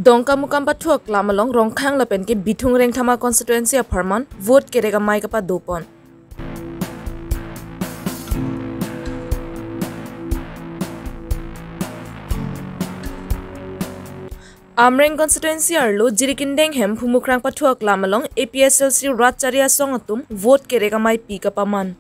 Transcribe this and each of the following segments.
Dongka mukam patuak lamalong rongkhang lapen ke bitung reng thama constituency of Harman vote kerega mai kapa dopon. Amreng constituency arlo jirikindeng hem phumukrang patuak lamalong APSLC ratcharia songatum vote kerega mai pi kapa man.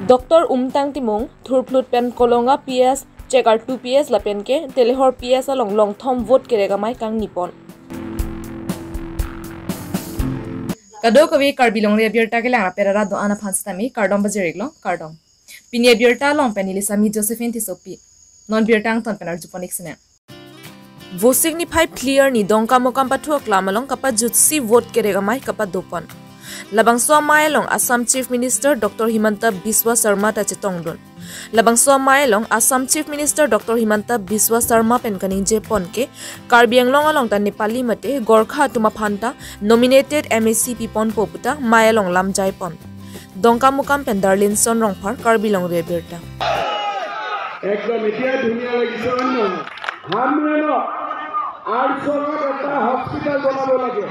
Dr. Umtang Timong, Thurplut Pen Kolonga PS, Checkar 2 PS Lapen ke, Telehor PS along long thom vote kerega mai kang nipon. Kado kawi Karbi Longri Abirta ke lang perara do ana phanstami kardom bajeriglo kardom. Pini Abirta long penili sami Josephine Tisopi. Non Birtang ton penar juponik sine. Vo signify clear ni dongka mokam patuak lamalong kapa jutsi vote kerega mai kapa dopon. Labangswa Maelong Assam Chief Minister Dr. Himanta Biswa Sarma ta chetongdon. Labangswa Maelong Assam Chief Minister Dr. Himanta Biswa Sarma penkaning je ponke Karbi Longri ta Nepali mate Gorkha tuma phanta nominated MACP pon poputa Maelong lamjai pon. Dongka mukam pen Darlinson rongphar Karbi Longri Abirta. একদম এতিয়া ধুনিয়া লাগিছে অন্য হামরেনো আরসনত এটা hospital বনাব লাগে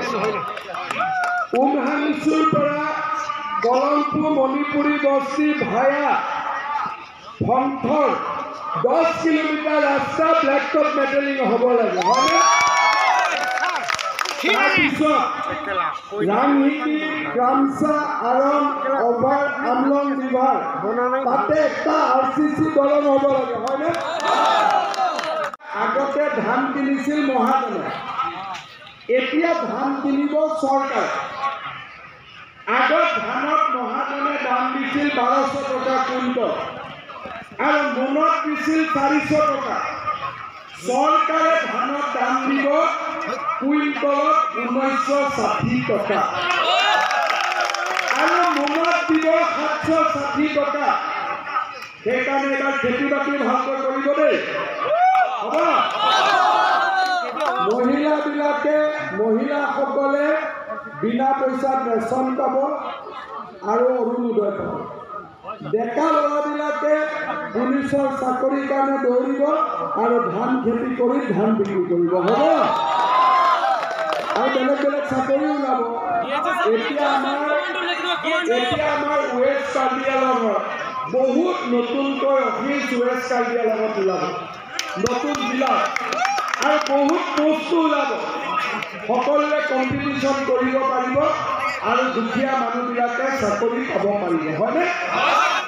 উমহানিসুর পৰা গলংপুৰ মণিপুৰী বস্তি ভায়া ফংথৰ 10 কিলোমিটাৰ ৰাস্তা ব্ল্যাকটপ মেটেলিং হ'ব লাগে হয়নে ৰাংহিকি গ্ৰামসা আৰম অভাৰ আমলং ৰিভাৰ তাতে একটা আৰসিসি দলং হ'ব লাগে হয়নে আগতে ধান কিনিছিল মহাজনে এতিয়া ধান কিনিব চৰকাৰ আগত ধানত মহাজনে দাম দিছিল 1200 টকা কুইণ্টল আৰু মোনত দিছিল 400 টকা চৰকাৰে ধানত দাম দিব কুইণ্টলত 1960 টকা আৰু মোনত দিব 760 টকা সেইকাৰণে এবাৰ খেতি বাতি ভালকৈ কৰিব দেই হ'ব মহিলাসকলে বিনা পইচাত ৰেচন পাব আৰু অৰুণোদয় পাব ডেকা ল'ৰাবিলাকে পুলিচৰ চাকৰিৰ কাৰণে দৌৰিব আৰু ধান খেতি কৰি ধান বিক্ৰী কৰিব হ'ব আৰু বেলেগ বেলেগ চাকৰি ওলাব এতিয়া আমাৰ ৱেষ্ট কাৰ্বিআংলঙত বহুত নতুনকৈ অফিচ ৱেষ্ট কাৰ্বিআংলঙত ওলাব নতুন জিলা আৰু বহুত পোষ্ট ওলাব সকলোৱে কম্পিটিশ্যন কৰিব পাৰিব আৰু দুখীয়া মানুহবিলাকে চাকৰি পাব পাৰিব হয়নে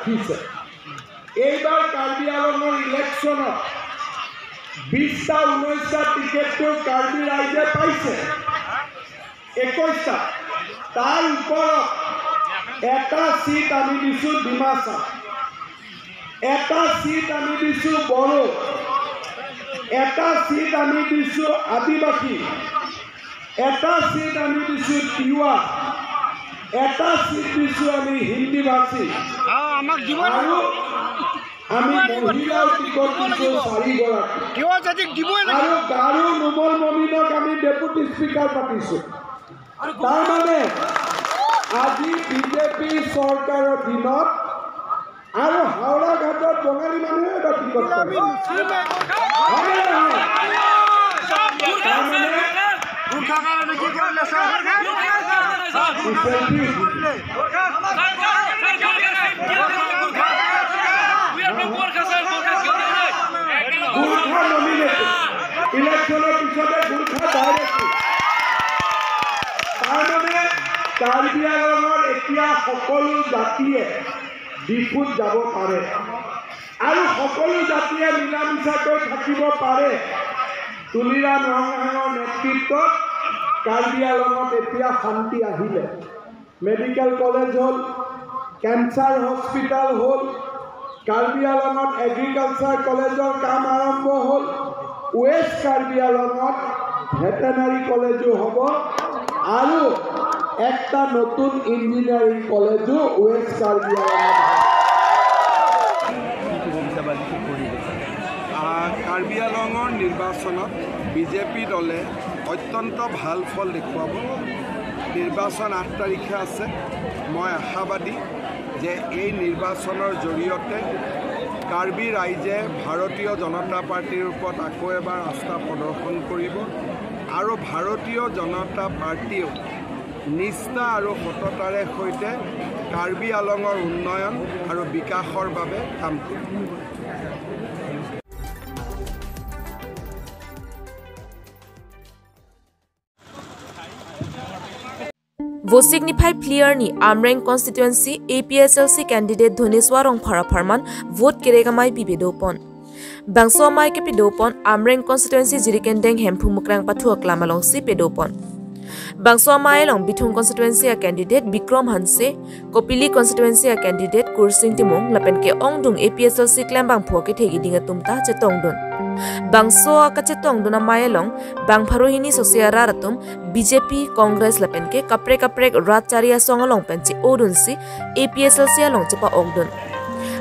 ঠিক আছে এইবাৰ কাৰ্বি আংলঙৰ ইলেকশ্যনত 20টা 19টা টিকেটটো কাৰ্বি ৰাইজে পাইছে 21টা তাৰ ওপৰত এটা সিট আমি দিছোঁ ডিমাচা এটা সিট আমি দিছোঁ বড়ো এটা সিট আমি দিছোঁ আদিবাসী এটা সিট আমি দিছোঁ তিৱা এটা সিট দিছোঁ আমি হিন্দী ভাষী আৰু আমি মহিলাৰ টিকট দিছোঁ 4গৰাকী আৰু গাৰো নোমল মমিনক আমি ডেপুটি স্পিকাৰ পাতিছোঁ তাৰমানে আজি বিজেপি চৰকাৰৰ দিনত আৰু হাওৰা ঘাটত বঙালী মানুহে এটা টিকট পাইছে ইলেকশ্যনৰ পিছতে গুৰ্খা ডাইৰেক্ট তাৰমানে কাৰ্বি আংলঙৰ এতিয়া সকলো জাতিয়ে ডিফুত যাব পাৰে আৰু সকলো জাতিয়ে মিলা মিছাকৈ থাকিব পাৰে তুলিৰাম ৰংহাঙৰ নেতৃত্বত কাৰ্বি আংলঙত এতিয়া শান্তি আহিলে মেডিকেল কলেজ হ'ল কেঞ্চাৰ হস্পিটাল হ'ল কাৰ্বি আংলঙত এগ্ৰিকালচাৰ কলেজৰ কাম আৰম্ভ হ'ল ৱেষ্ট কাৰ্বি আংলঙত ভেটেনাৰী কলেজো হ'ব আৰু একটা নতুন ইঞ্জিনিয়াৰিং কলেজও ওয়েস্ট কাৰ্বি কাৰ্বি আংলঙৰ নিৰ্বাচনত বিজেপি দলে অত্যন্ত ভাল ফল দেখুৱাব নিৰ্বাচন 8 তাৰিখে আছে মই আশাবাদী যে এই নিৰ্বাচনৰ জৰিয়তে কাৰ্বি ৰাইজে ভাৰতীয় জনতা পাৰ্টিৰ ওপৰত আকৌ এবাৰ আস্থা প্ৰদৰ্শন কৰিব আৰু ভাৰতীয় জনতা পাৰ্টিও নিষ্ঠা আৰু সততাৰে সৈতে কাৰ্বি আলঙৰ উন্নয়ন আৰু বিকাশৰ বাবে কাম কৰিব। Vote signify clear ni Amreng constituency APSLC candidate Dhuneswarong Pharafarman vote keregamai bibedopon. Bangso mai ke pedopon Amreng constituency jirikendeng hempu mukrang pathu aklamalong si pedopon. Bangso mai long Bithung constituency a candidate Bikram Hanse, Kopili constituency a candidate Kursing Timong lapen ke ongdung APSLC klambang phoke thegi dinga tumta chetongdun. Bangso akachetong duna mayelong bang pharohini sosiara ratum BJP Congress lapen ke kapre ratcharia songalong penchi odunsi APSLC along chepa ogdun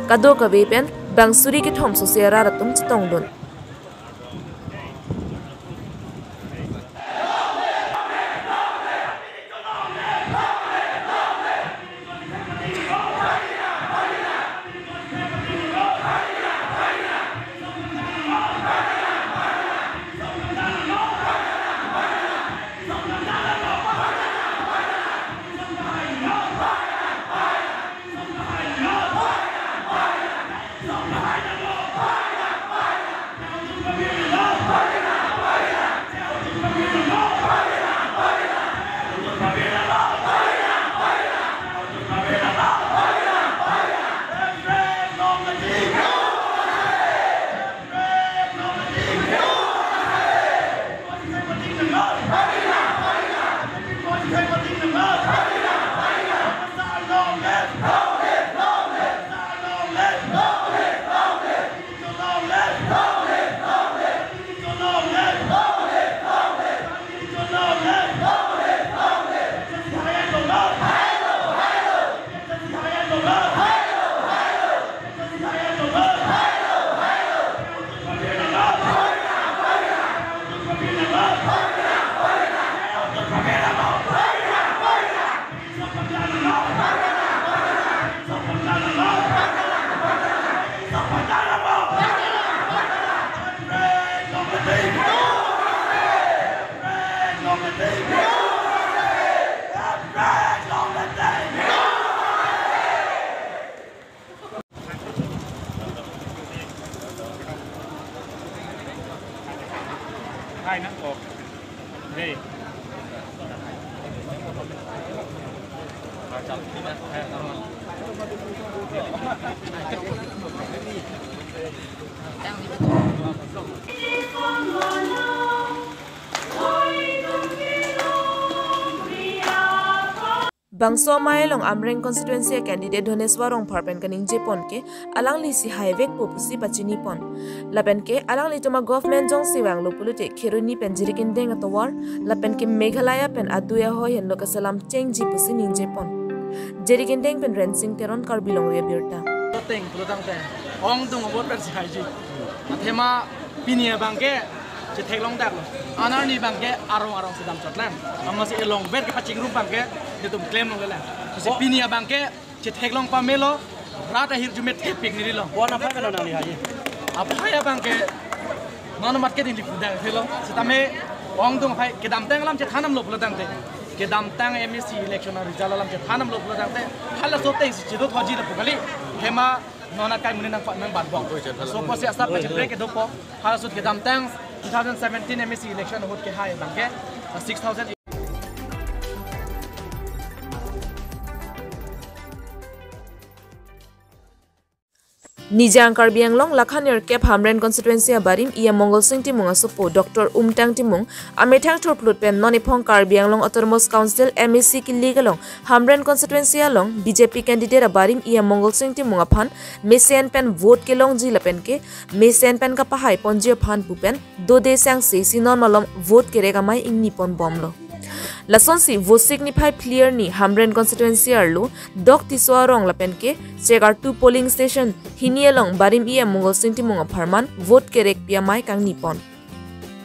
kado kabe pen bangsuri ki thom sosiara ratum chetongdun Bangso Mailong Amreng constituency candidate Dhuneswarong Pharpen kaning jepon ke alang li si highway popusi bachini pon lapen ke alang li toma government jong siwang lo pulute kheruni penjiri kindeng atowar lapen ke Meghalaya pen aduya hoy hen lokasalam chengji pusi ning jepon jeri kindeng pen rensing teron Karbi Longri Abirta teng plotang te ong dung obot per sihaiji athema pinia bangke je thelong dak anar ni bangke arong sedam chotlan amasi elong ber ke paching rum bangke detum claim long lela se pinia bangke je thelong pamelo rata hir jumet pik ni lo bona fa melo nani haji apaya bangke nono market ni fudang thelo setame ong dung phai kedam tang lam je thanam lo plotang te kedam tang MSC election result lam je thanam lo plotang te khala so teng si do thoji la pukali hema nona kai mun nang nang bat bong so ko se asa pa je break do po khala so kedam tang 2017 MSC election hot ke hai bangke 6000 Nijang Karbi Anglong Lakhanir Kep Hamren constituency abarim ia Mongol Singh Timung asopo Dr. Umtang Timung ametang thorplut pen nonipong Karbi Anglong Autonomous Council MSC ki legalong Hamren constituency along BJP candidate abarim ia Mongol Singh Timung aphan mesen pen vote ke long jila pen ke mesen pen ka pahai ponje phan pupen do de sang se sinon malom vote kerega mai ingni pon bomlo Lasonsi vote signify clear ni Hamren constituency arlo dok tiswarong lapen ke chegar 2 polling station hinielong barim ia Mongol Singh Timung apharman vote kerek pia mai kang nipon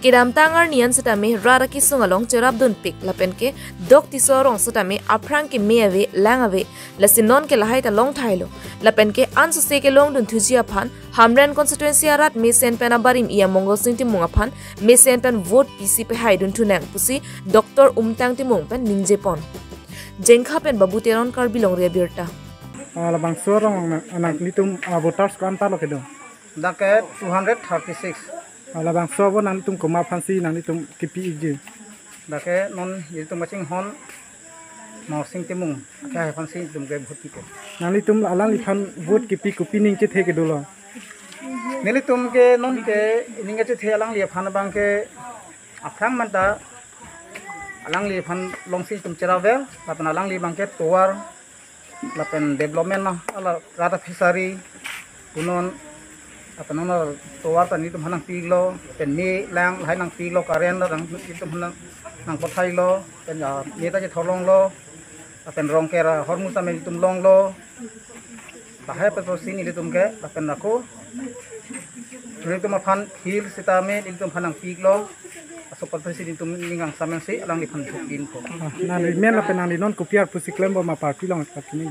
Kiram tangar nian setame rara ki sungalong cerap dun pik lapen ke dok tisorong setame aprang ke meave langave lasinon ke lahai ta long thailo lapen ke ansu se ke long dun thuji aphan hamren constituency arat mesen pena barim ia mongol sing ti munga phan mesen pen vote pc pe haidun thunang pusi Dr. Umtang ti mung pen ningje pon jengkha pen babu teron Karbi Longri Abirta labang sorong anak nitum voters kan ta lokedo dake 236 labang sobo nang tum koma phansi nang tum kipi ije dake non yitum maching hon morsing timung ka phansi tum ke bhuti ke nang tum alang li phan vote kipi kupi ning che theke dolo nili tum ke non ke ninga che the alang li phan bang ke aphang manta alang li phan longsi tum cheravel lapan alang li bang ke toar lapen development na ala rata fishery punon apa nama toar tani itu hanang pilo pen mi lang hai nang pilo karen lo nang itu hanang nang pothai lo pen ya mi ta je tholong lo pen rong kera hormu ta me tum long lo bahai pe to sini tum ke pen aku ini tum phan hil sita me itu hanang pilo asok pa sini tum ningang samen si alang di phan thukin ko na li men la pen nang li non kopiar pusiklem bo ma party long patini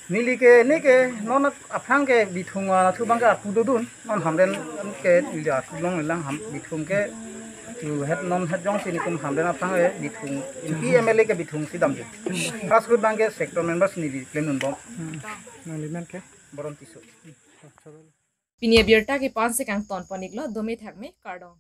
nili ke non aphang ke bithunga thu bang ka pududun non hamren ke ila long lang ham bithung ke tu het non het jong sini kum hamren aphang e bithung PMLA ke bithung sidam je grassroots bang ke sector members nili klenun bom na li men ke boron tisu Pinia Abirta ke 5 se kang ton paniklo dome thakme kardong